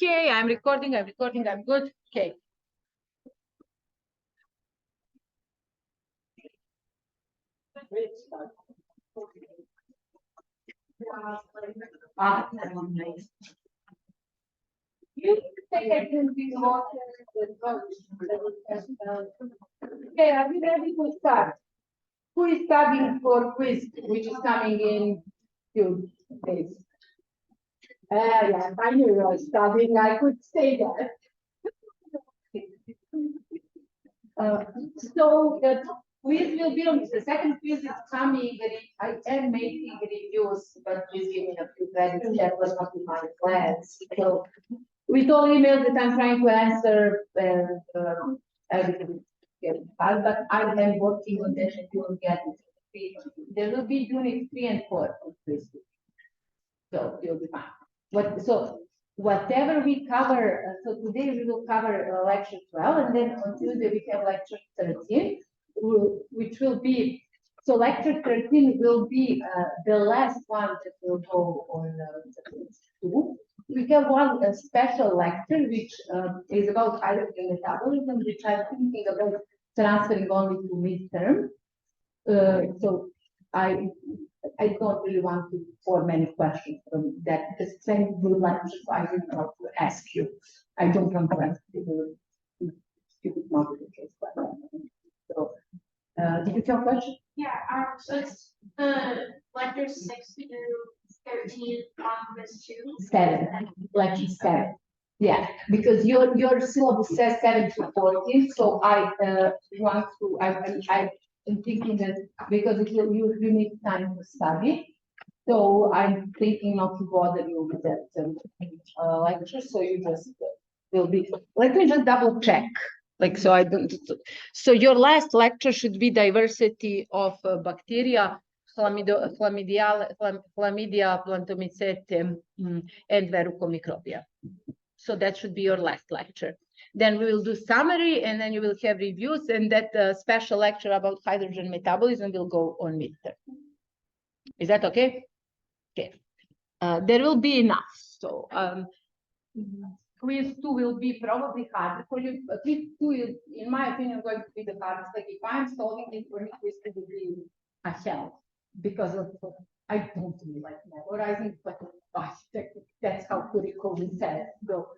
Okay, I'm recording, I'm good. Okay. Okay, are we ready to start? Who is studying for quiz, which is coming in few days? Yeah, I knew you were studying. I could say that. So the quiz will be on the second quiz is coming. I am making reviews, but please give me a few credits. That was not in my plans. So with all emails that I'm trying to answer, and everything is but I am working on that and you will get it. There will be unit 3 and 4 of this. So you'll be fine. So whatever we cover, so today we will cover lecture 12, and then on Tuesday we have lecture 13, which will be, so lecture 13 will be the last one that will go on 2. We have one special lecture, which is about hydrogen metabolism, which I'm thinking about transferring only to midterm. So I don't really want to form any questions from that, because same good lecture, so I didn't want to ask you. I don't want to ask you stupid multiplication. So, did you have a question? Yeah, so it's lecture 6 to 13 on this 2. 7, lecture 7. Yeah, because your syllabus says 7 to 14, so I want to, I'm thinking that because you need time to study, so I'm thinking not to bother you with that lecture, so you just will be, let me just double check, like, so I don't, so your last lecture should be diversity of bacteria, Chlamydia, plantomycetum, and Verrucomicrobia. So that should be your last lecture. Then we will do summary, and then you will have reviews, and that special lecture about hydrogen metabolism will go on midterm. Is that okay? Okay. There will be enough. So quiz 2 will be probably hard for you. Quiz 2 is, in my opinion, going to be the hardest. Like if I'm solving it for me, quiz 2 will be a hell, because of I don't really like memorizing, but that's how curriculum says. So,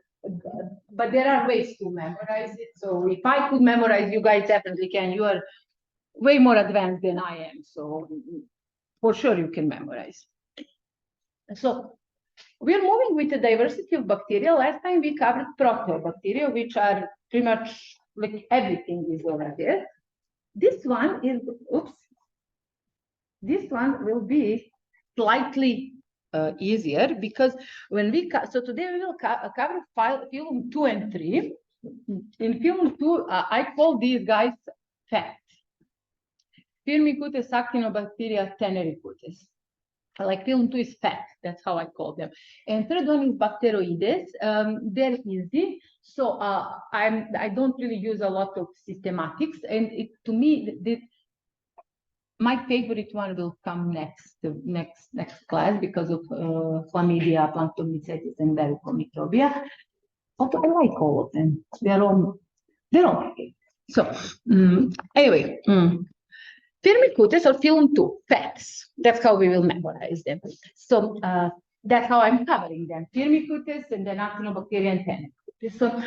but there are ways to memorize it. So if I could memorize, you guys definitely can. You are way more advanced than I am. So for sure you can memorize. So we're moving with the diversity of bacteria. Last time we covered proteobacteria, which are pretty much like everything is over there. This one is, this one will be slightly easier, because when we, so today we will cover film 2 and 3. In film 2, I call these guys fat. Firmicutes, Actinobacteria, Tenericutes. Like film 2 is fat, that's how I call them. And third one is Bacteroides. They're easy. So I don't really use a lot of systematics, and to me, my favorite one will come next class, because of Chlamydia, plantomycetes, and Verrucomicrobia. Although I like all of them, they're all okay. So anyway, Firmicutes or film 2, fats. That's how we will memorize them. So that's how I'm covering them. Firmicutes, and then Actinobacteria and Tenericutes. So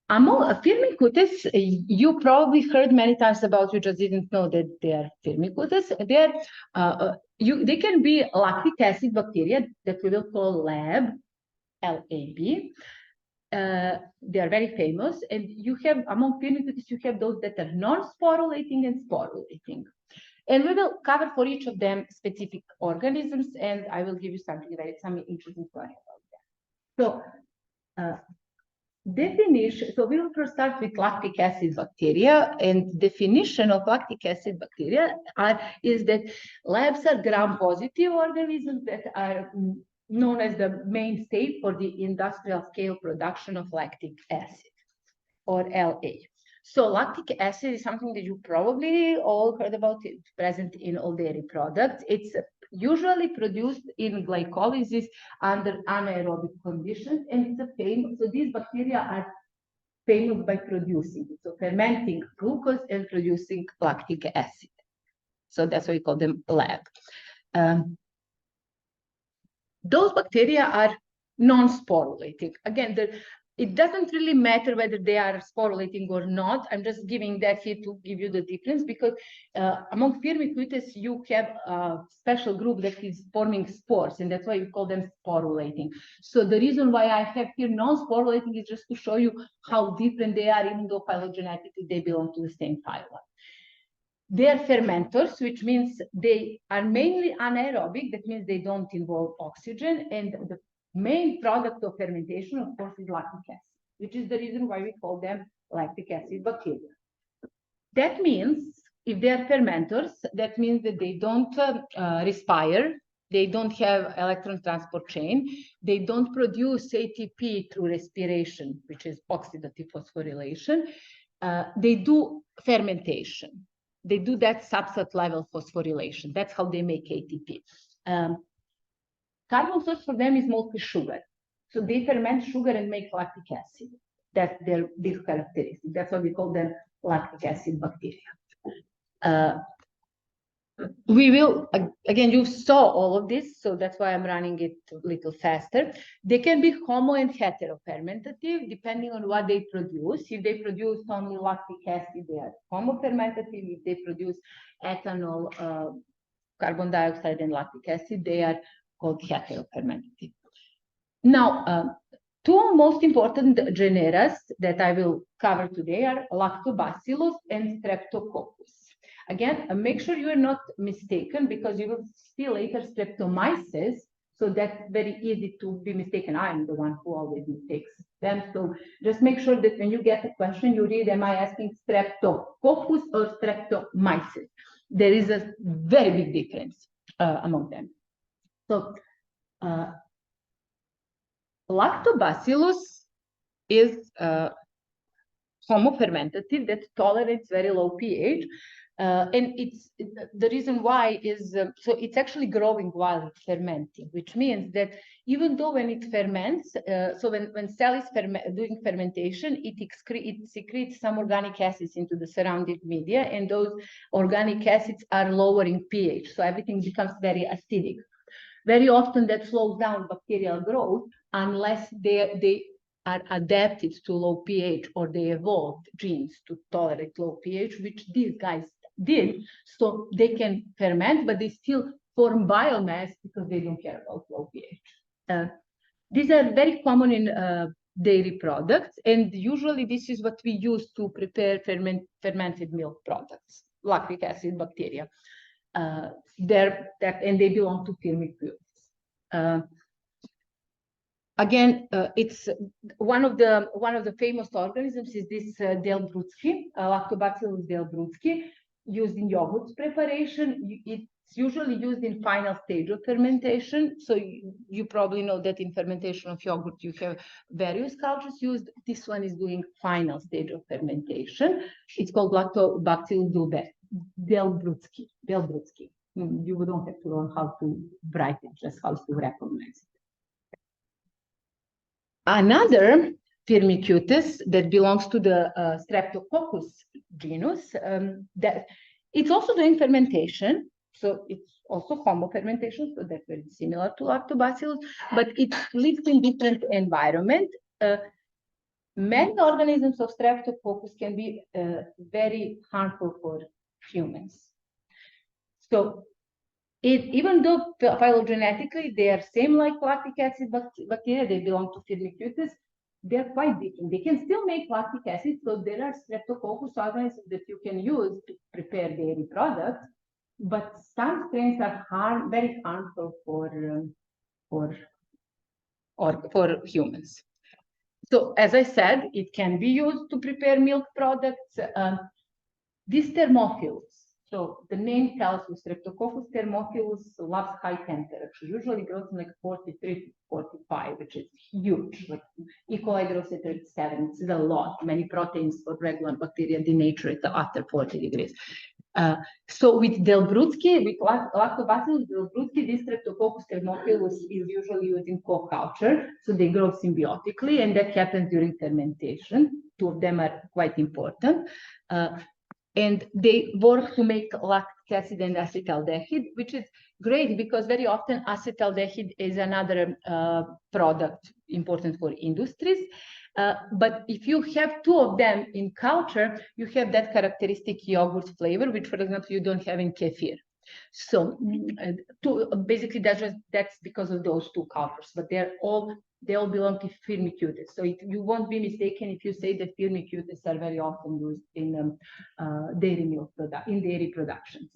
among Firmicutes, you probably heard many times about, you just didn't know that they are Firmicutes. They can be lactic acid bacteria that we will call LAB. They are very famous, and you have, among Firmicutes, you have those that are non-sporulating and sporulating. And we will cover for each of them specific organisms, and I will give you some interesting story about that. So definition, so we will first start with lactic acid bacteria, and definition of lactic acid bacteria is that labs are gram-positive organisms that are known as the mainstay for the industrial scale production of lactic acid, or LA. So lactic acid is something that you probably all heard about. It's present in all dairy products. It's usually produced in glycolysis under anaerobic conditions, and it's a famous, so these bacteria are famous by producing, so fermenting glucose and producing lactic acid. So that's why we call them LAG. Those bacteria are non-sporulating. Again, it doesn't really matter whether they are sporulating or not. I'm just giving that here to give you the difference, because among Firmicutes, you have a special group that is forming spores, and that's why you call them sporulating. So the reason why I have here non-sporulating is just to show you how different they are, even though phylogenetically they belong to the same phylum. They are fermenters, which means they are mainly anaerobic. That means they don't involve oxygen. And the main product of fermentation, of course, is lactic acid, which is the reason why we call them lactic acid bacteria. That means if they are fermenters, that means that they don't respire. They don't have electron transport chain. They don't produce ATP through respiration, which is oxidative phosphorylation. They do fermentation. They do that substrate level phosphorylation. That's how they make ATP. Carbon source for them is mostly sugar. So they ferment sugar and make lactic acid. That's their big characteristic. That's why we call them lactic acid bacteria. We will, again, you saw all of this, so that's why I'm running it a little faster. They can be homo and heterofermentative, depending on what they produce. If they produce only lactic acid, they are homofermentative. If they produce ethanol, carbon dioxide, and lactic acid, they are called heterofermentative. Now, two most important genera that I will cover today are Lactobacillus and Streptococcus. Again, make sure you are not mistaken, because you will see later Streptomyces, so that's very easy to be mistaken. I'm the one who always mistakes them. So just make sure that when you get a question, you read, am I asking Streptococcus or Streptomyces? There is a very big difference among them. So Lactobacillus is homofermentative that tolerates very low pH. And the reason why is, so it's actually growing while it's fermenting, which means that even though when it ferments, so when cell is doing fermentation, it secretes some organic acids into the surrounding media, and those organic acids are lowering pH. So everything becomes very acidic. Very often that slows down bacterial growth unless they are adapted to low pH, or they evolved genes to tolerate low pH, which these guys did. So they can ferment, but they still form biomass because they don't care about low pH. These are very common in dairy products, and usually this is what we use to prepare fermented milk products, lactic acid bacteria. And they belong to Firmicutes. Again, it's one of the famous organisms is this Delbrutzki, Lactobacillus delbrutzki, used in yogurt preparation. It's usually used in final stage of fermentation. So you probably know that in fermentation of yogurt, you have various cultures used. This one is doing final stage of fermentation. It's called Lactobacillus delbrutzki. You don't have to learn how to write it, just how to recognize it. Another Firmicutes that belongs to the Streptococcus genus, that it's also doing fermentation. So it's also homofermentation, so that's very similar to Lactobacillus, but it lives in different environment. Many organisms of Streptococcus can be very harmful for humans. So even though phylogenetically they are same like lactic acid bacteria, they belong to Firmicutes, they're quite different. They can still make lactic acid, so there are Streptococcus organisms that you can use to prepare dairy products, but some strains are very harmful for humans. So as I said, it can be used to prepare milk products. These thermophilus, so the name tells you Streptococcus thermophilus loves high temperature, usually grows in like 43 to 45, which is huge. Like E. coli grows at 37, it's a lot. Many proteins for regular bacteria denature it after 40 degrees. So with Delbrutzki, with lactobacillus delbrutzki, this Streptococcus thermophilus is usually used in co-culture, so they grow symbiotically, and that happens during fermentation. Two of them are quite important. And they work to make lactic acid and acetaldehyde, which is great because very often acetaldehyde is another product important for industries. But if you have two of them in culture, you have that characteristic yogurt flavor, which, for example, you don't have in kefir. So basically, that's because of those two cultures, but they all belong to firmicutes. So you won't be mistaken if you say that firmicutes are very often used in dairy productions.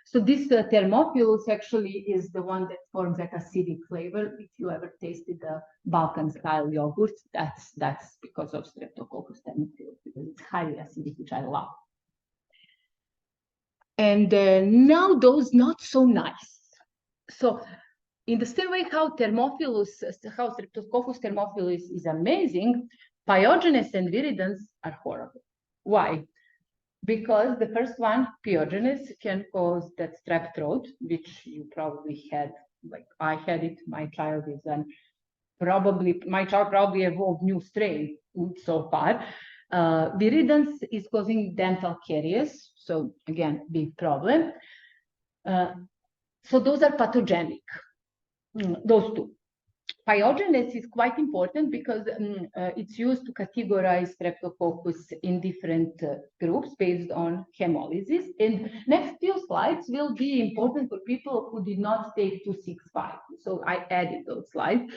So this Thermophilus actually is the one that forms that acidic flavor. If you ever tasted the Balkan style yogurt, that's because of Streptococcus thermophilus, because it's highly acidic, which I love. And now those not so nice. So in the same way how Streptococcus thermophilus is amazing, Pyogenes and viridans are horrible. Why? Because the first one, Pyogenes, can cause that strep throat, which you probably had, like I had it, my child probably evolved new strain so far. Viridans is causing dental caries, so again, big problem. So those are pathogenic, those two. Pyogenes is quite important because it's used to categorize Streptococcus in different groups based on hemolysis. And next few slides will be important for people who did not take 265. So I added those slides.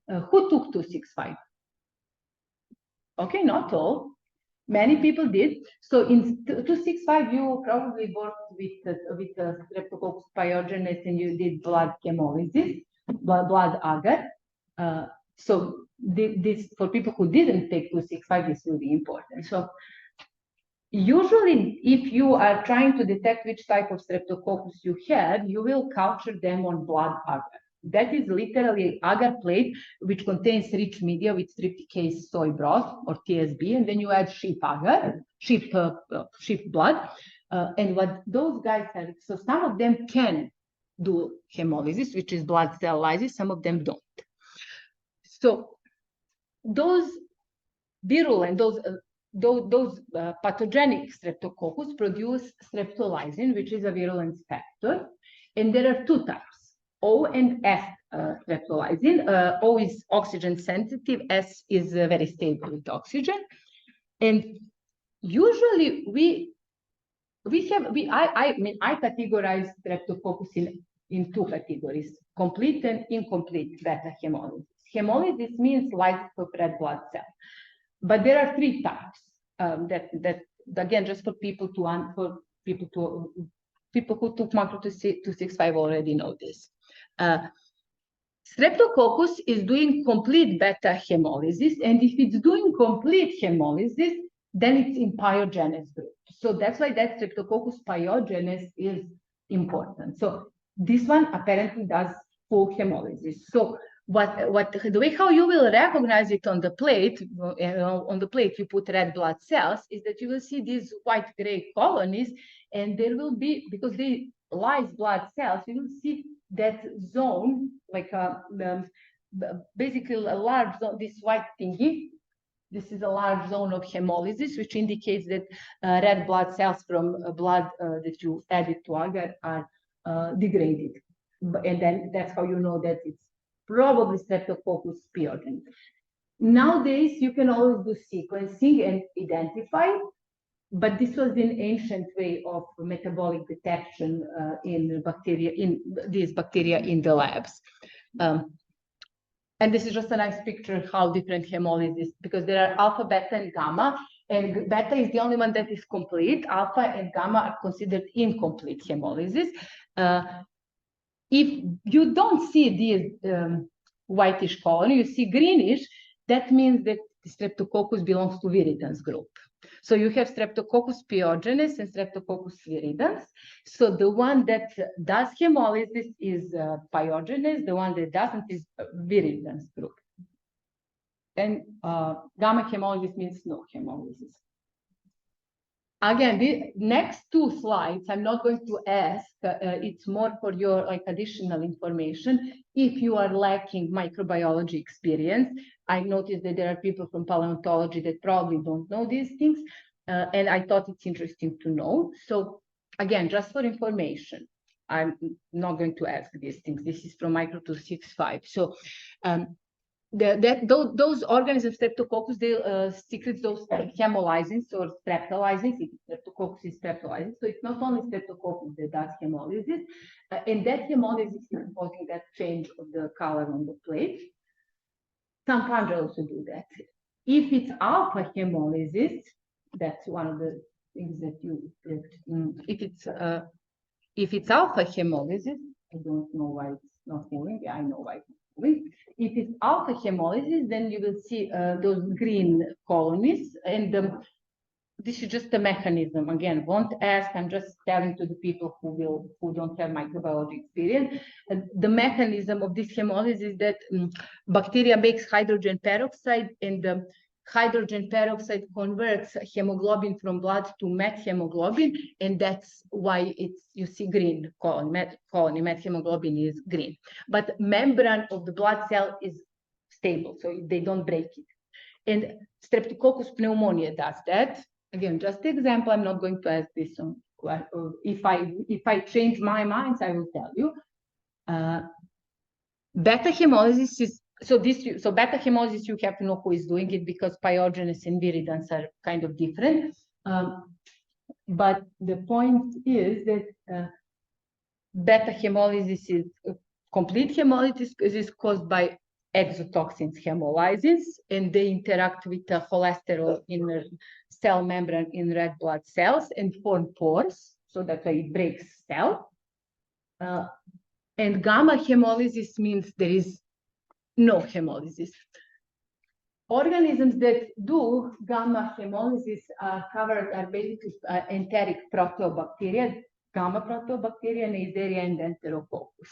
Who took 265? Okay, not all. Many people did. So in 265, you probably worked with Streptococcus pyogenes and you did blood hemolysis, blood agar. So this, for people who didn't take 265, this will be important. So usually, if you are trying to detect which type of Streptococcus you have, you will culture them on blood agar. That is literally agar plate, which contains rich media with trypticase soy broth or TSB, and then you add sheep agar, sheep blood. And what those guys have, so some of them can do hemolysis, which is blood cell lysis, some of them don't. So those virulent, those pathogenic Streptococcus produce streptolysin, which is a virulence factor, and there are two types. O and S streptolysin. O is oxygen sensitive, S is very stable with oxygen. And usually I categorize Streptococcus in two categories, complete and incomplete beta hemolysis. Hemolysis means lysis of red blood cells. But there are three types that again, just for people who took macro 265 already know this. Streptococcus is doing complete beta hemolysis, and if it's doing complete hemolysis, then it's in pyogenes group. So that's why that Streptococcus pyogenes is important. So this one apparently does full hemolysis. So the way how you will recognize it on the plate, you put red blood cells, is that you will see these white-gray colonies, and there will be, because they lyse blood cells, you will see that zone, like basically a large zone, this white thingy. This is a large zone of hemolysis, which indicates that red blood cells from blood that you added to agar are degraded. And then that's how you know that it's probably Streptococcus pyogenes. Nowadays, you can always do sequencing and identify, but this was an ancient way of metabolic detection in these bacteria in the labs. And this is just a nice picture how different hemolysis, because there are alpha, beta, and gamma, and beta is the only one that is complete. Alpha and gamma are considered incomplete hemolysis. If you don't see these whitish colony, you see greenish, that means that the Streptococcus belongs to viridans group. So you have Streptococcus pyogenes and Streptococcus viridans. So the one that does hemolysis is pyogenes, the one that doesn't is viridans group. And gamma hemolysis means no hemolysis. Again, the next two slides, I'm not going to ask, it's more for your like additional information. If you are lacking microbiology experience, I noticed that there are people from paleontology that probably don't know these things, and I thought it's interesting to know. So again, just for information, I'm not going to ask these things. This is from Micro 265. So those organisms, Streptococcus, they secrete those hemolysis or streptolysis. Streptococcus is streptolysis. So it's not only Streptococcus that does hemolysis, and that hemolysis is causing that change of the color on the plate. Some fungi also do that. If it's alpha hemolysis, that's one of the things that you, if it's alpha hemolysis, I don't know why it's not moving. Yeah, I know why it's not moving. If it's alpha hemolysis, then you will see those green colonies, and this is just a mechanism. Again, won't ask. I'm just telling to the people who don't have microbiology experience. The mechanism of this hemolysis is that bacteria makes hydrogen peroxide, and the hydrogen peroxide converts hemoglobin from blood to methemoglobin, and that's why you see green colony. Methemoglobin is green, but membrane of the blood cell is stable, so they don't break it. And Streptococcus pneumoniae does that. Again, just the example. I'm not going to ask this on. If I change my mind, I will tell you. Beta hemolysis is so beta hemolysis, you have to know who is doing it, because pyogenes and viridans are kind of different. But the point is that beta hemolysis is complete hemolysis is caused by exotoxins hemolysis, and they interact with the cholesterol in the cell membrane in red blood cells and form pores, so that way it breaks cell. And gamma hemolysis means there is no hemolysis. Organisms that do gamma hemolysis are basically enteric proteobacteria, gamma proteobacteria, Neisseria, and Enterococcus.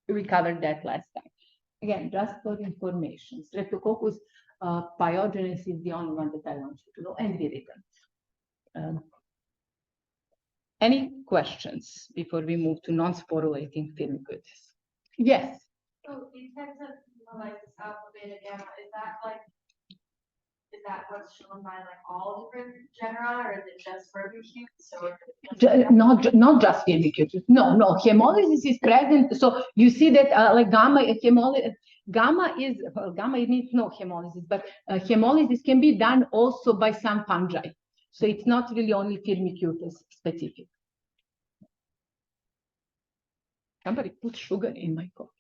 We covered that last time. Again, just for information, Streptococcus pyogenes is the only one that I want you to know, and viridans. Any questions before we move to non-sporulating firmicutes? Yes. So these types of hemolysis, alpha, beta, gamma, is that what's shown by like all different genera, or is it just firmicutes? Not just firmicutes. No. Hemolysis is present. So you see that like gamma hemolysis. Gamma means no hemolysis, but hemolysis can be done also by some fungi. So it's not really only firmicutes specific. Somebody put sugar in my coffee.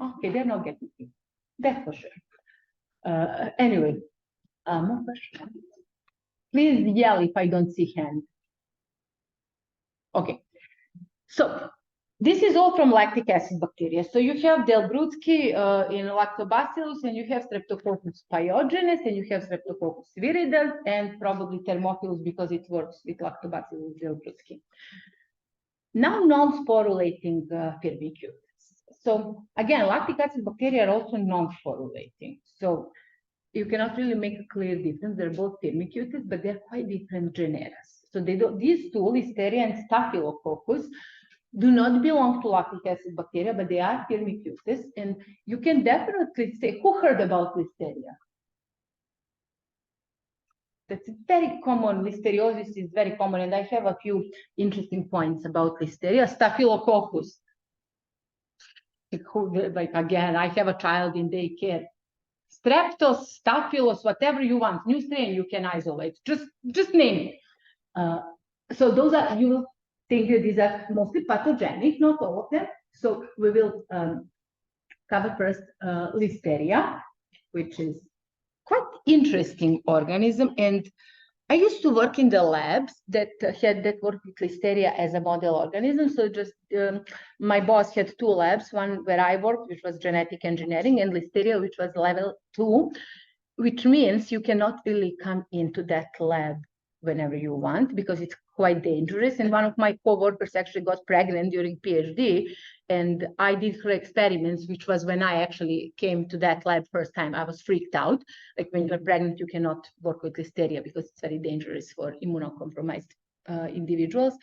Okay, they're not getting it. That's for sure. Anyway, more questions? Please yell if I don't see hand. Okay, so this is all from lactic acid bacteria. So you have Delbrutzki in Lactobacillus, and you have Streptococcus pyogenes, and you have Streptococcus viridans, and probably Thermophilus because it works with Lactobacillus delbrutzki. Now, non-sporulating firmicutes. So again, lactic acid bacteria are also non-sporulating. So you cannot really make a clear difference. They're both firmicutes, but they're quite different genera. So these two, Listeria and Staphylococcus, do not belong to lactic acid bacteria, but they are firmicutes. And you can definitely say, who heard about Listeria? That's very common. Listeriosis is very common, and I have a few interesting points about Listeria. Staphylococcus. Like again, I have a child in daycare. Streptos, Staphylos, whatever you want, new strain you can isolate. Just name it. So those are, you will think that these are mostly pathogenic, not all of them. So we will cover first Listeria, which is quite interesting organism. And I used to work in the labs that worked with Listeria as a model organism. So just my boss had two labs, one where I worked, which was genetic engineering, and Listeria, which was level 2, which means you cannot really come into that lab whenever you want because it's quite dangerous. And one of my co-workers actually got pregnant during PhD, and I did her experiments, which was when I actually came to that lab first time. I was freaked out. Like when you're pregnant, you cannot work with listeria because it's very dangerous for immunocompromised individuals.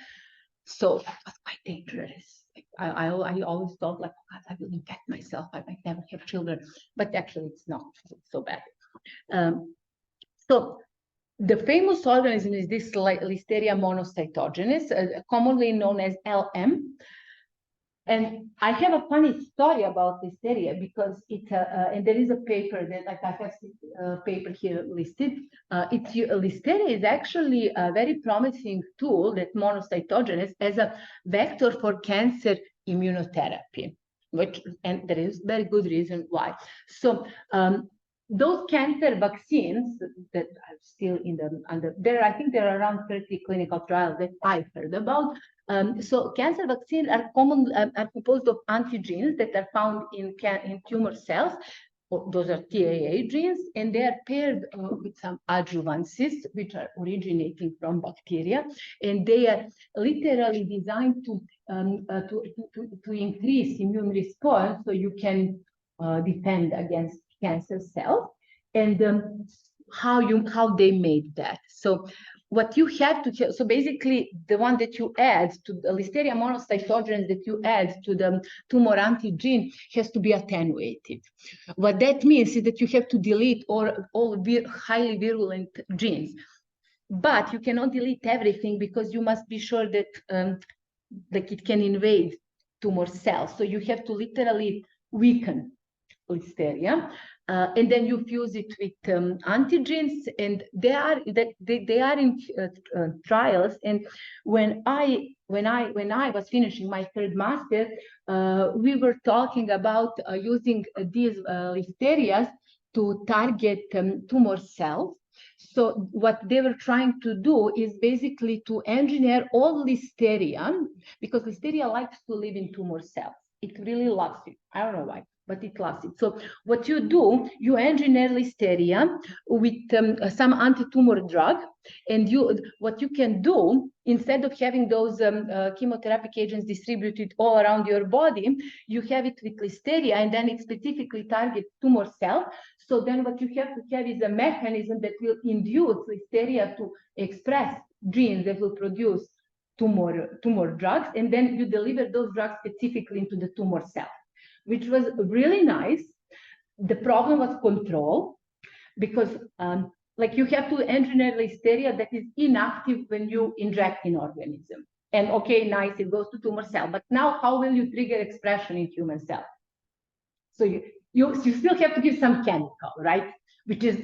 So that was quite dangerous. Like, I always thought, like, oh God, I will infect myself. I might never have children, but actually it's not so bad. So the famous organism is this Listeria monocytogenes, commonly known as LM. And I have a funny story about Listeria because it's and there is a paper that I have a paper here listed. Listeria is actually a very promising tool, that monocytogenes, as a vector for cancer immunotherapy, and there is very good reason why. So those cancer vaccines that are still I think there are around 30 clinical trials that I've heard about. So cancer vaccines are composed of antigens that are found in tumor cells. Those are TAA genes, and they are paired with some adjuvances, which are originating from bacteria, and they are literally designed to increase immune response, so you can defend against cancer cells. And how they made that. So what you have to, so basically the one that you add to the Listeria monocytogenes that you add to the tumor antigen has to be attenuated. What that means is that you have to delete all highly virulent genes, but you cannot delete everything because you must be sure that like it can invade tumor cells. So you have to literally weaken Listeria. And then you fuse it with antigens, and they are in trials. And when I was finishing my third master, we were talking about using these Listerias to target tumor cells. So what they were trying to do is basically to engineer all Listeria, because Listeria likes to live in tumor cells. It really loves it. I don't know why, but it loves it. So what you do, you engineer Listeria with some anti-tumor drug, and what you can do, instead of having those chemotherapeutic agents distributed all around your body, you have it with Listeria, and then it specifically targets tumor cell. So then what you have to have is a mechanism that will induce Listeria to express genes that will produce tumor drugs, and then you deliver those drugs specifically into the tumor cell, which was really nice. The problem was control, because like you have to engineer Listeria that is inactive when you inject in organism. And okay, nice, it goes to tumor cell, but now how will you trigger expression in human cell? So you still have to give some chemical, right? Which is,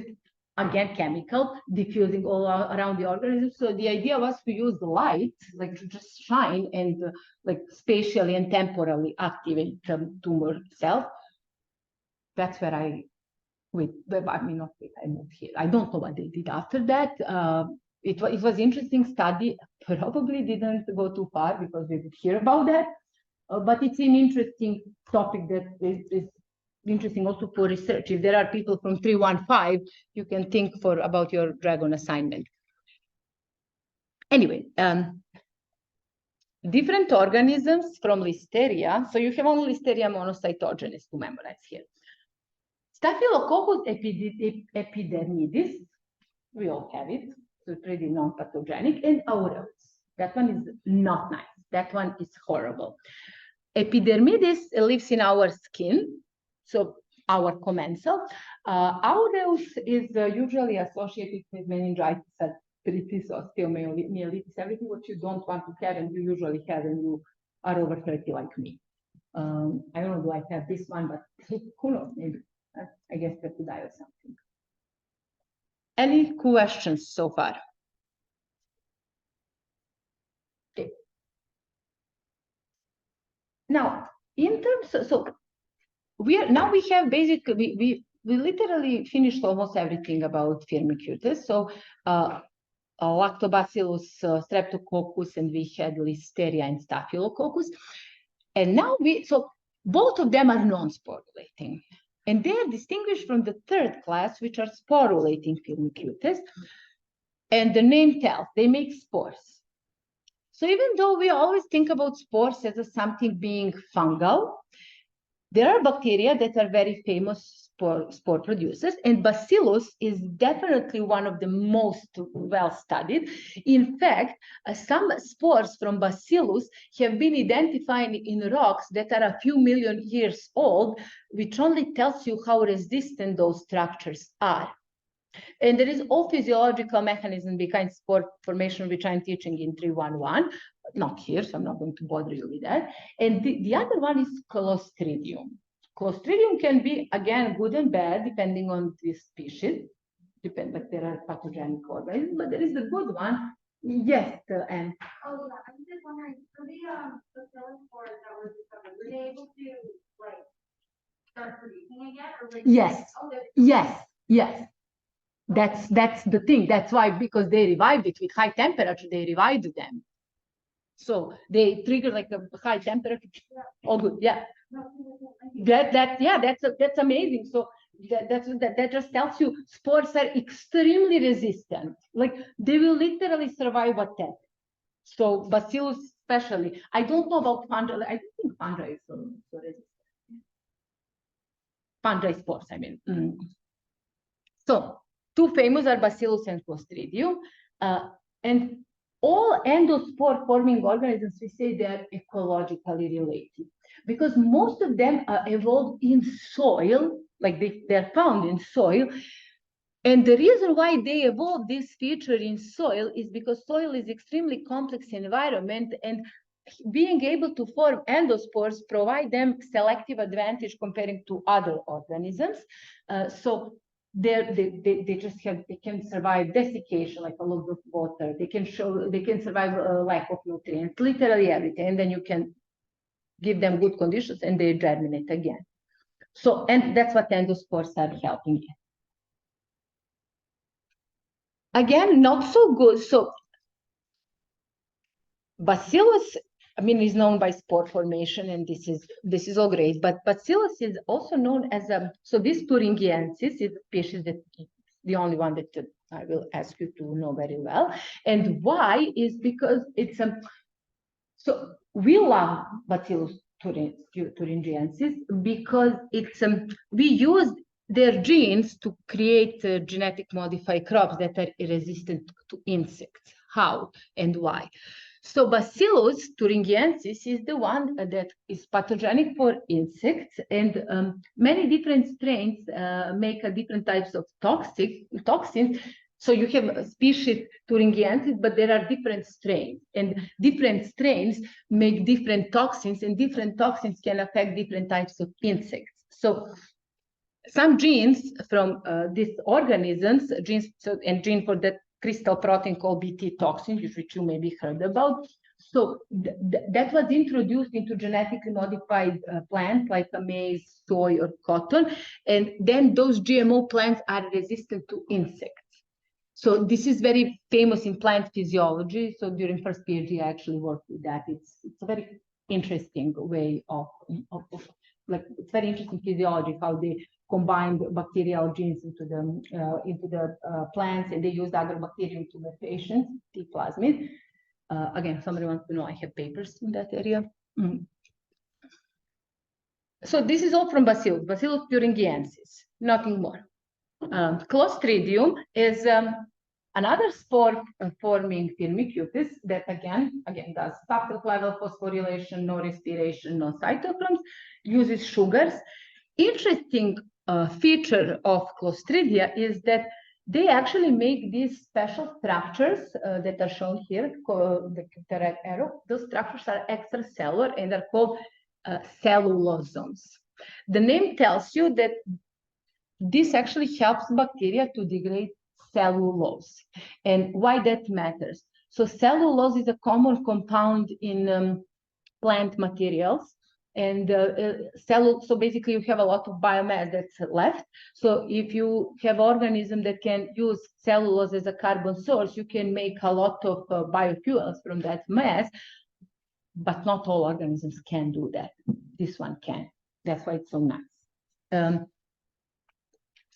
again, chemical, diffusing all around the organism. So the idea was to use the light, like to just shine and like spatially and temporally activate tumor cells. That's where I moved here. I don't know what they did after that. It was interesting study. Probably didn't go too far because we did hear about that. But it's an interesting topic that is interesting also for research. If there are people from 315, you can think about your dragon assignment. Anyway, different organisms from Listeria. So you have only Listeria monocytogenes to memorize here. Staphylococcus epidermidis, we all have it, so it's pretty non-pathogenic, and aureus. That one is not nice. That one is horrible. Epidermidis lives in our skin, so our commensal. Aureus is usually associated with meningitis, arthritis, osteomyelitis, everything what you don't want to have and you usually have when you are over 30 like me. I don't know, do I have this one, but who knows, maybe. I guess that could die or something. Any questions so far? Okay. Now, in terms so we have basically we literally finished almost everything about Firmicutes. So Lactobacillus, Streptococcus, and we had Listeria and Staphylococcus. And now so both of them are non-sporulating. And they are distinguished from the third class, which are sporulating Firmicutes. And the name tells, they make spores. So even though we always think about spores as something being fungal, there are bacteria that are very famous spore producers, and Bacillus is definitely one of the most well studied. In fact, some spores from Bacillus have been identified in rocks that are a few million years old, which only tells you how resistant those structures are. And there is all physiological mechanism behind spore formation, which I'm teaching in 311. Not here, so I'm not going to bother you with that. And the other one is Clostridium. Clostridium can be, again, good and bad, depending on the species. Like there are pathogenic organisms, but there is the good one. Yes, and Oh, yeah, I'm just wondering, for the Bacillus spores that were discovered, were they able to, like, start producing again, or like? yes, Oh, yes. That's the thing. That's why, because they revived it with high temperature, they revived them. So they trigger like a high temperature. All good, yeah. That's amazing. So that just tells you spores are extremely resistant. Like they will literally survive attack. So Bacillus especially. I don't know about fungi. I don't think fungi is so resistant. Fungi spores, I mean. So two famous are Bacillus and Clostridium. And all endospore forming organisms, we say they are ecologically related because most of them are evolved in soil, like they're found in soil. And the reason why they evolved this feature in soil is because soil is extremely complex environment, and being able to form endospores provide them selective advantage comparing to other organisms. So they can survive desiccation, like a lot of water. They can survive lack of nutrients, literally everything. And then you can give them good conditions and they germinate again. So, and that's what endospores are helping in. Again, not so good. So Bacillus, I mean, is known by spore formation, and this is all great. But Bacillus is also known as so this Thuringiensis is a species that the only one that I will ask you to know very well. And why is because it's so we love Bacillus thuringiensis because it's we use their genes to create genetic modified crops that are resistant to insects. How and why? So Bacillus thuringiensis is the one that is pathogenic for insects, and many different strains make different types of toxins. So you have species thuringiensis, but there are different strains, and different strains make different toxins, and different toxins can affect different types of insects. So some genes from these organisms, and gene for that crystal protein called Bt toxin, which you maybe heard about. So that was introduced into genetically modified plants like maize, soy, or cotton, and then those GMO plants are resistant to insects. So this is very famous in plant physiology. So during first PhD, I actually worked with that. It's a very interesting way of like it's very interesting physiology how they combined bacterial genes into the plants, and they used agrobacterium to make patients, T plasmid. Again, somebody wants to know, I have papers in that area. So this is all from Bacillus thuringiensis, nothing more. Clostridium is another spore forming firmicutes that again does subtle level phosphorylation, no respiration, no cytochromes, uses sugars. Interesting feature of Clostridia is that they actually make these special structures that are shown here, the red arrow. Those structures are extracellular and are called cellulosomes. The name tells you that this actually helps bacteria to degrade cellulose. And why that matters? So cellulose is a common compound in plant materials. And so basically you have a lot of biomass that's left. So if you have organism that can use cellulose as a carbon source, you can make a lot of biofuels from that mass, but not all organisms can do that. This one can. That's why it's so nice.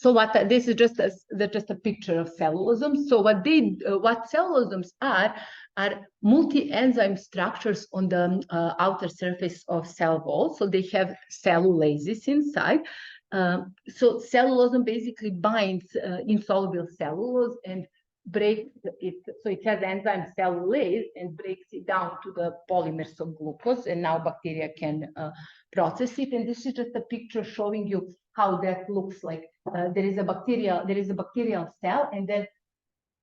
So this is just a picture of cellulosomes. So what cellulosomes are multi-enzyme structures on the outer surface of cell wall. So they have cellulases inside. So cellulosome basically binds insoluble cellulose and breaks it. So it has enzyme cellulase and breaks it down to the polymers of glucose. And now bacteria can process it. And this is just a picture showing you how that looks like. There is a bacterial cell, and then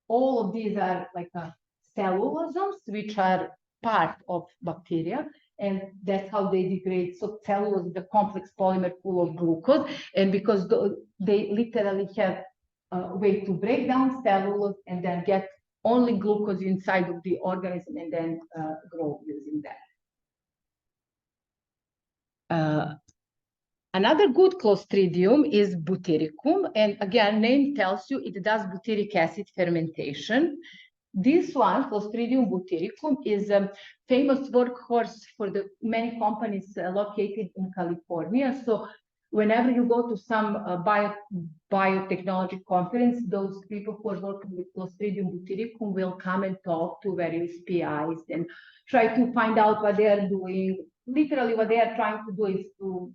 all of these are like cellulosomes, which are part of bacteria, and that's how they degrade. So cellulose is a complex polymer full of glucose, and because they literally have a way to break down cellulose and then get only glucose inside of the organism and then grow using that. Another good Clostridium is Butyricum, and again, name tells you it does butyric acid fermentation. This one, Clostridium butyricum, is a famous workhorse for the many companies located in California. So whenever you go to some biotechnology conference, those people who are working with Clostridium butyricum will come and talk to various PIs and try to find out what they are doing. Literally, what they are trying to do is to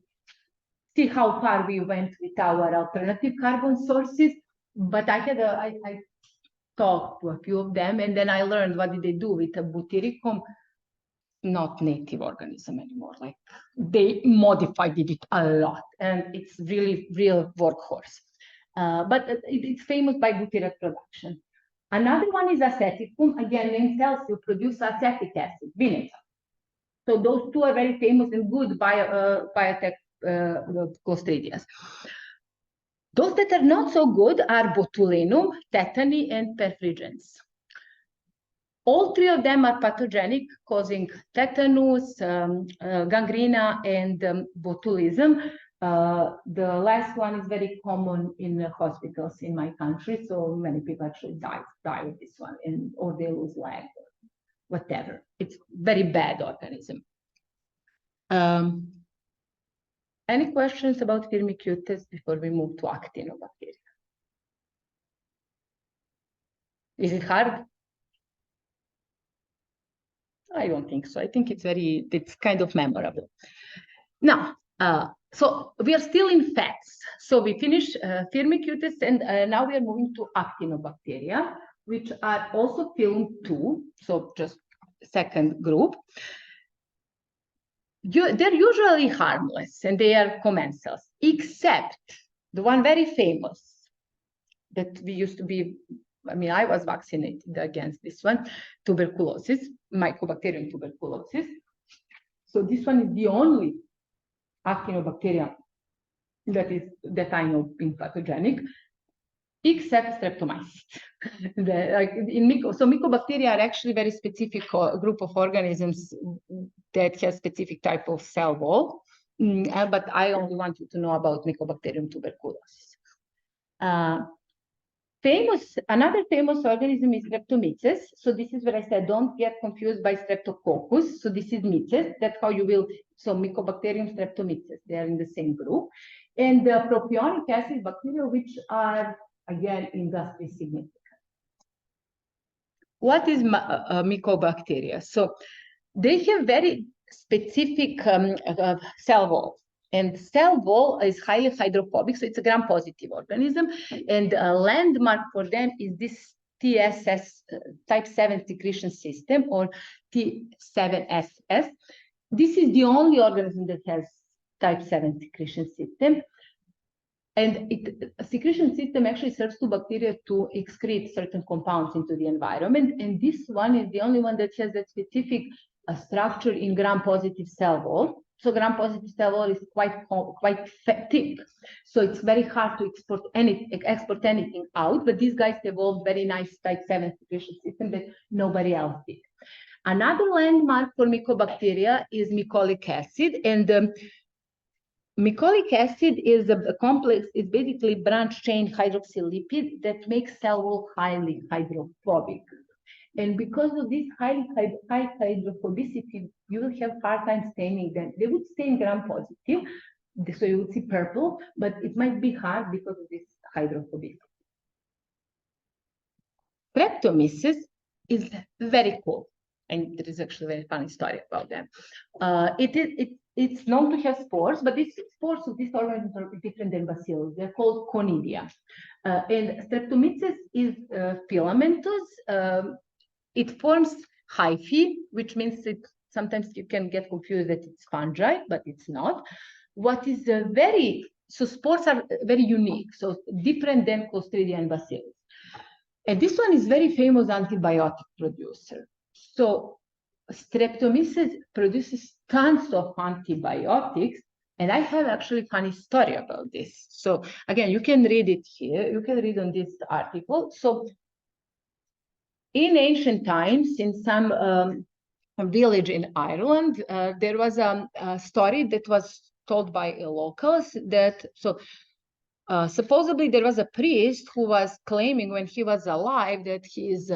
see how far we went with our alternative carbon sources. But I talked to a few of them, and then I learned what did they do with a butyricum, not native organism anymore. Like they modified it a lot, and it's really real workhorse. But it's famous by butyric production. Another one is aceticum. Again, name tells you produce acetic acid, vinegar. So those two are very famous and good biotech Clostridias. Those that are not so good are botulinum, tetany, and perfringens. All three of them are pathogenic, causing tetanus, gangrena, and botulism. The last one is very common in hospitals in my country, so many people actually die of this one, or they lose leg, or whatever. It's very bad organism. Any questions about Firmicutes before we move to actinobacteria? Is it hard? I don't think so. I think it's kind of memorable. Now, so we are still in fats. So we finished Firmicutes, and now we are moving to actinobacteria, which are also film 2, so just second group. They're usually harmless and they are commensals, except the one very famous that we used to be, I mean, I was vaccinated against this one, tuberculosis, Mycobacterium tuberculosis. So this one is the only actinobacteria that I know being pathogenic, except streptomyces. So mycobacteria are actually very specific group of organisms that has specific type of cell wall, but I only want you to know about Mycobacterium tuberculosis. Another famous organism is Streptomyces. So this is where I said don't get confused by Streptococcus. So this is Myces. That's how you will. So Mycobacterium Streptomyces, they are in the same group, and the propionic acid bacteria, which are again industry significant. What is Mycobacteria? So they have very specific cell wall. And cell wall is highly hydrophobic, so it's a gram-positive organism. And a landmark for them is this TSS, type 7 secretion system, or T7SS. This is the only organism that has type 7 secretion system. And a secretion system actually serves to bacteria to excrete certain compounds into the environment. And this one is the only one that has that specific structure in gram-positive cell wall. So gram-positive cell wall is quite thick. So it's very hard to export anything out. But these guys evolved very nice type 7 secretion system that nobody else did. Another landmark for mycobacteria is mycolic acid. And mycolic acid is a complex, it's basically branch chain hydroxylipid that makes cell wall highly hydrophobic. And because of this high hydrophobicity, you will have hard time staining them. They would stain gram-positive, so you would see purple, but it might be hard because of this hydrophobic. Streptomyces is very cool, and there is actually a very funny story about them. It's known to have spores, but these spores of these organisms are different than bacillus. They're called conidia. And Streptomyces is filamentous. It forms hyphae, which means sometimes you can get confused that it's fungi, but it's not. What is so spores are very unique, so different than Clostridia and bacillus. And this one is very famous antibiotic producer. So Streptomyces produces tons of antibiotics, and I have actually a funny story about this. So again, you can read it here. You can read on this article. So in ancient times, in some village in Ireland, there was a story that was told by locals that supposedly there was a priest who was claiming when he was alive that he is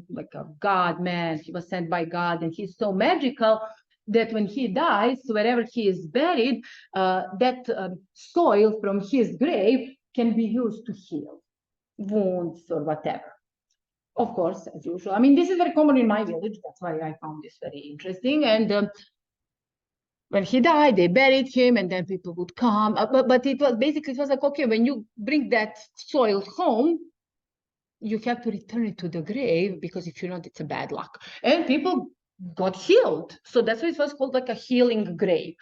like a god man. He was sent by God, and he's so magical that when he dies, wherever he is buried, that soil from his grave can be used to heal wounds or whatever. Of course, as usual. I mean, this is very common in my village. That's why I found this very interesting. And when he died, they buried him, and then people would come. But it was like, okay, when you bring that soil home, you have to return it to the grave, because if you not, it's a bad luck. And people got healed. So that's why it was called like a healing grave.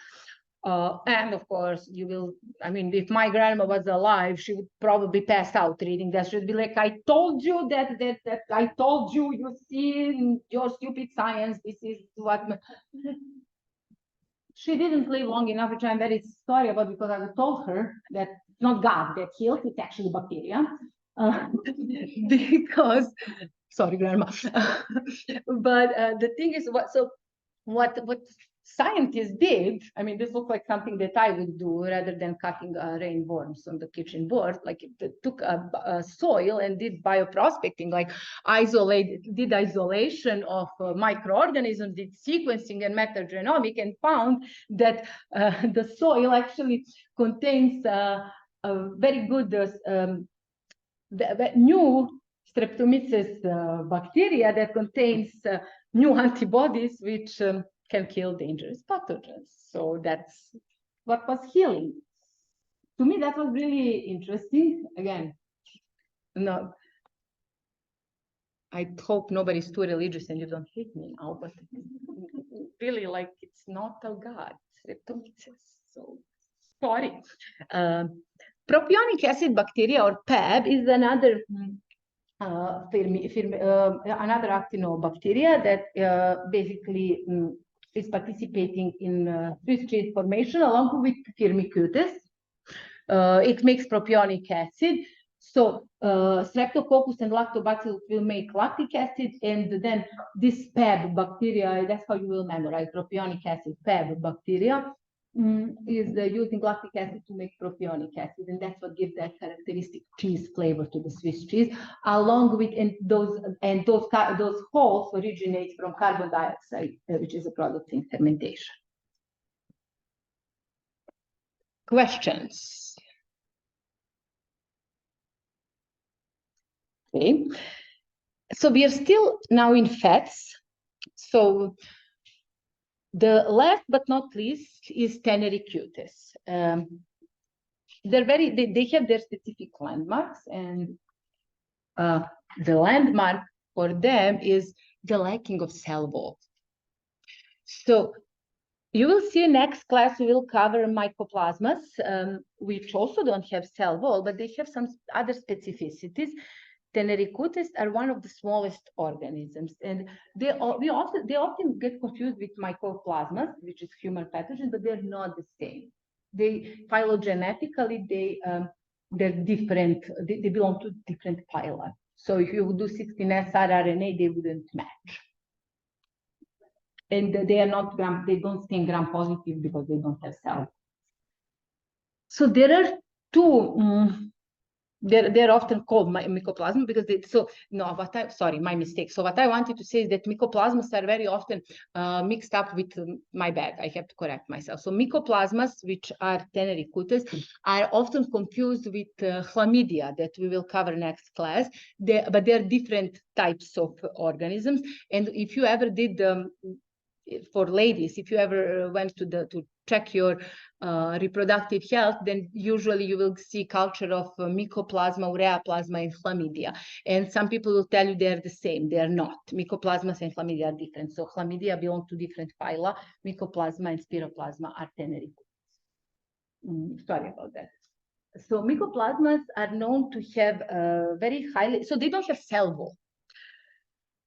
And of course, if my grandma was alive, she would probably pass out reading that. She'd be like, I told you that I told you, you see, your stupid science, this is what. She didn't live long enough, which I'm very sorry about, because I told her that it's not God that heals, it's actually bacteria. Because, sorry, Grandma. But the thing is, what scientists did, I mean, this looked like something that I would do rather than cutting rainworms on the kitchen board. Like, it took a soil and did bioprospecting, like did isolation of microorganisms, did sequencing and metagenomic, and found that the soil actually contains a very good the new Streptomyces bacteria that contains new antibodies which can kill dangerous pathogens. So that's what was healing. To me, that was really interesting. Again, no, I hope nobody's too religious and you don't hate me now, but really, like, it's not a god, Streptomyces. So sorry. Propionic acid bacteria, or PAB, is another another actinobacteria that basically is participating in Swiss cheese formation along with Firmicutes. It makes propionic acid. So Streptococcus and Lactobacillus will make lactic acid, and then this PAB bacteria, that's how you will memorize propionic acid, PAB bacteria, is using lactic acid to make propionic acid, and that's what gives that characteristic cheese flavor to the Swiss cheese. Along with those holes originate from carbon dioxide, which is a product in fermentation. Questions? Okay. So we are still now in fats. So the last but not least is Tenericutes. They have their specific landmarks, and the landmark for them is the lacking of cell wall. So you will see next class we will cover mycoplasmas, which also don't have cell wall, but they have some other specificities. Tenericutes are one of the smallest organisms, and they often get confused with mycoplasmas, which is human pathogens, but they're not the same. They phylogenetically they're different. They belong to different phyla. So if you do 16S rRNA, they wouldn't match. And they are not they don't stain gram-positive because they don't have cells. So there are two they're often called mycoplasma because sorry, my mistake. So what I wanted to say is that mycoplasmas are very often mixed up with my bad. I have to correct myself. So mycoplasmas, which are tenericutus, are often confused with chlamydia that we will cover next class. But they're different types of organisms. And if you ever did for ladies, if you ever went to check your reproductive health, then usually you will see culture of mycoplasma, ureaplasma, and chlamydia. And some people will tell you they're the same. They're not. Mycoplasmas and chlamydia are different. So chlamydia belong to different phyla. Mycoplasma and spiroplasma are tenericutus. Sorry about that. So mycoplasmas are known to have very highly, so they don't have cell wall,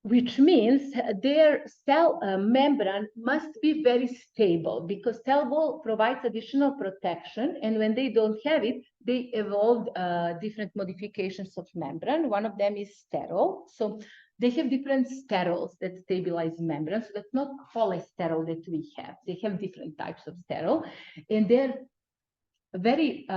which means their cell membrane must be very stable because cell wall provides additional protection. And when they don't have it, they evolved different modifications of membrane. One of them is sterol. So they have different sterols that stabilize membrane. So that's not cholesterol that we have. They have different types of sterol. And they're very,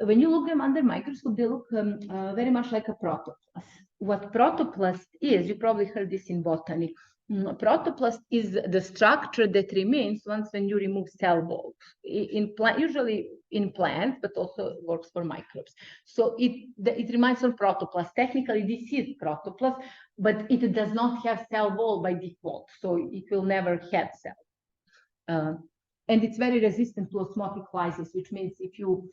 when you look them under microscope, they look very much like a protoplast. What protoplast is, you probably heard this in botany. Protoplast is the structure that remains once when you remove cell walls. Usually in plants, but also works for microbes. So it reminds of protoplast. Technically, this is protoplast, but it does not have cell wall by default. So it will never have cell. And it's very resistant to osmotic lysis, which means if you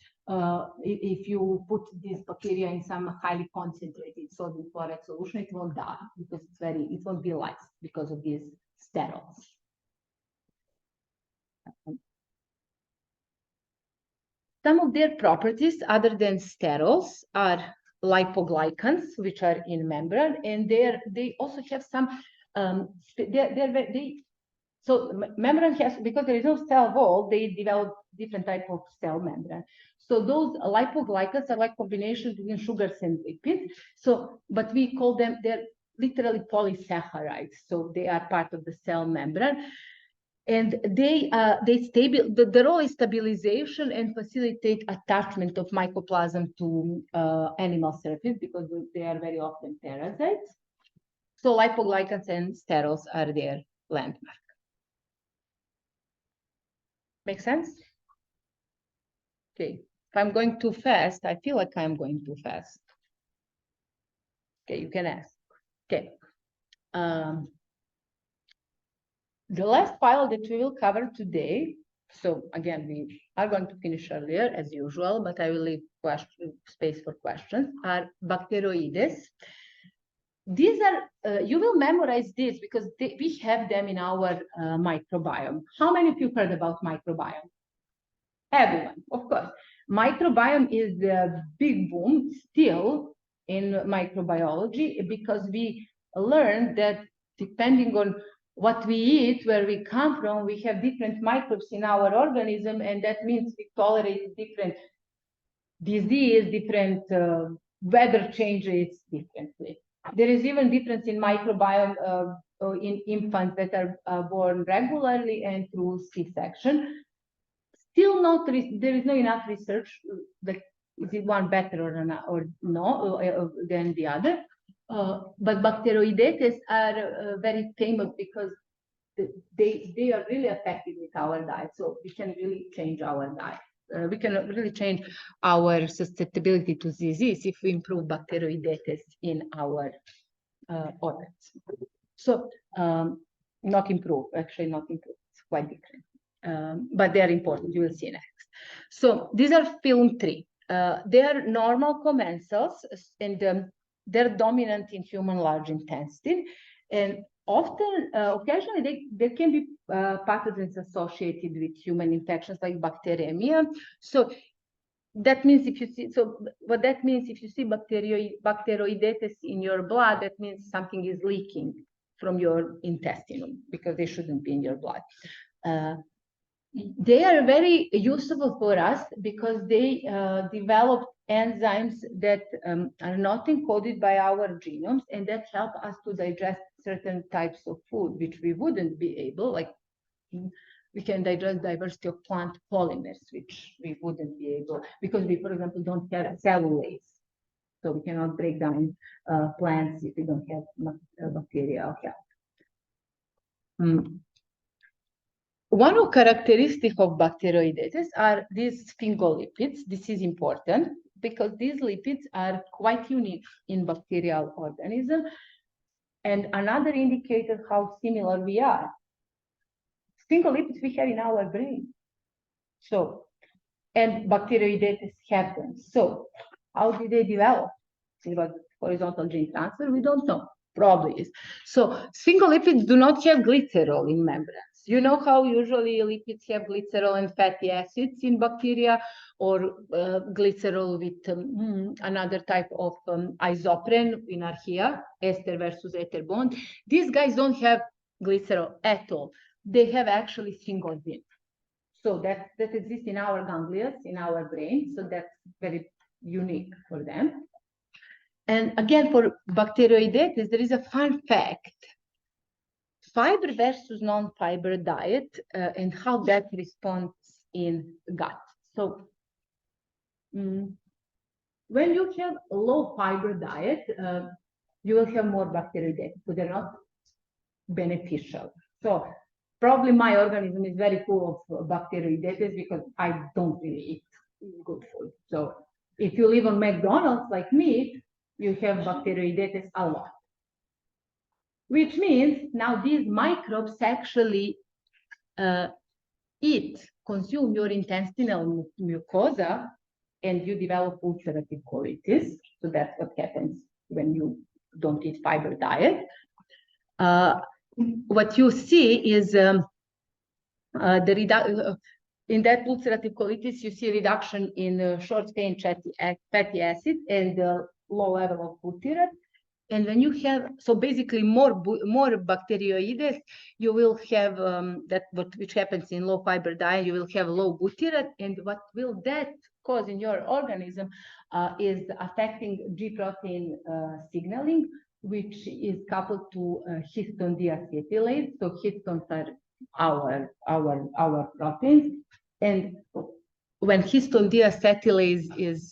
put this bacteria in some highly concentrated sodium chloride solution, it will die because it won't be lysed because of these sterols. Some of their properties, other than sterols, are lipoglycans, which are in membrane, and they also have some. So membrane has, because there is no cell wall, they develop different type of cell membrane. So those lipoglycans are like combinations between sugars and lipids. So, but we call them, they're literally polysaccharides. So they are part of the cell membrane. And the role is stabilization and facilitate attachment of mycoplasm to animal surface because they are very often parasites. So lipoglycans and sterols are their landmark. Make sense? Okay. If I'm going too fast, I feel like I'm going too fast. Okay, you can ask. Okay. The last file that we will cover today, so again, we are going to finish earlier as usual, but I will leave space for questions, are bacteroides. These are, you will memorize these because we have them in our microbiome. How many of you heard about microbiome? Everyone, of course. Microbiome is the big boom still in microbiology because we learned that depending on what we eat, where we come from, we have different microbes in our organism, and that means we tolerate different disease, different weather changes differently. There is even difference in microbiome in infants that are born regularly and through C-section. Still not, there is not enough research that is it one better or no than the other. But bacteroidetes are very famous because they are really affected with our diet. So we can really change our diet. We can really change our susceptibility to disease if we improve bacteroidetes in our organs. So not improve, actually not improve, it's quite different. But they are important, you will see next. So these are film 3. They are normal commensals and they're dominant in human large intestine. And often, occasionally, there can be pathogens associated with human infections like bacteremia. So that means if you see, so what that means, if you see bacteroidetes in your blood, that means something is leaking from your intestine because they shouldn't be in your blood. They are very useful for us because they develop enzymes that are not encoded by our genomes and that help us to digest certain types of food, which we wouldn't be able, like we can digest diversity of plant polymers, which we wouldn't be able, because we, for example, don't have cellulase. So we cannot break down plants if we don't have bacterial health. One of characteristics of bacteroidetes are these sphingolipids. This is important because these lipids are quite unique in bacterial organisms. And another indicator how similar we are. Sphingolipids we have in our brain. So, and bacteroidetes have them. So, how did they develop? It was horizontal gene transfer? We don't know. Probably is. So, sphingolipids do not have glycerol in membranes. You know how usually lipids have glycerol and fatty acids in bacteria, or glycerol with another type of isoprene in archaea, ester versus ether bond. These guys don't have glycerol at all. They have actually sphingosine. So that exists in our ganglia, in our brain. So that's very unique for them. And again, for bacteroidetes, there is a fun fact. Fiber versus non-fiber diet and how that responds in gut. So when you have a low fiber diet, you will have more bacteroidetes, so they're not beneficial. So probably my organism is very full of bacteroidetes because I don't really eat good food. So if you live on McDonald's like me, you have bacteroidetes a lot. Which means now these microbes actually consume your intestinal mucosa, and you develop ulcerative colitis. So that's what happens when you don't eat fiber diet. What you see is in that ulcerative colitis, you see a reduction in short-chain fatty acid and low level of butyrate. And when you have, so basically more bacteroides, you will have which happens in low fiber diet, you will have low butyrate. And what will that cause in your organism is affecting G protein signaling, which is coupled to histone deacetylase. So histones are our proteins. And when histone deacetylase is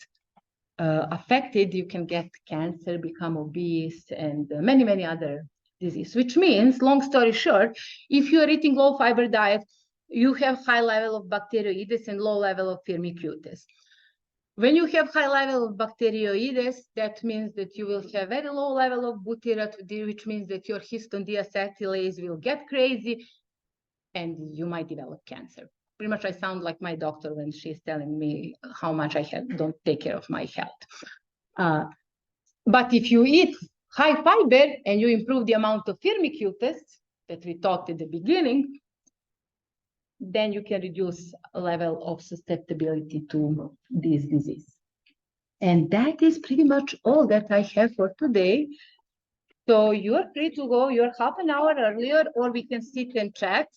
affected, you can get cancer, become obese, and many other diseases. Which means, long story short, if you are eating low fiber diet, you have high level of bacteroides and low level of firmicutes. When you have high level of bacteroides, that means that you will have very low level of butyrate, which means that your histone deacetylase will get crazy, and you might develop cancer. Pretty much I sound like my doctor when she's telling me how much I don't take care of my health. But if you eat high fiber and you improve the amount of firmicutes that we talked at the beginning, then you can reduce a level of susceptibility to this disease. And that is pretty much all that I have for today. So you're free to go, you're half an hour earlier, or we can sit and chat.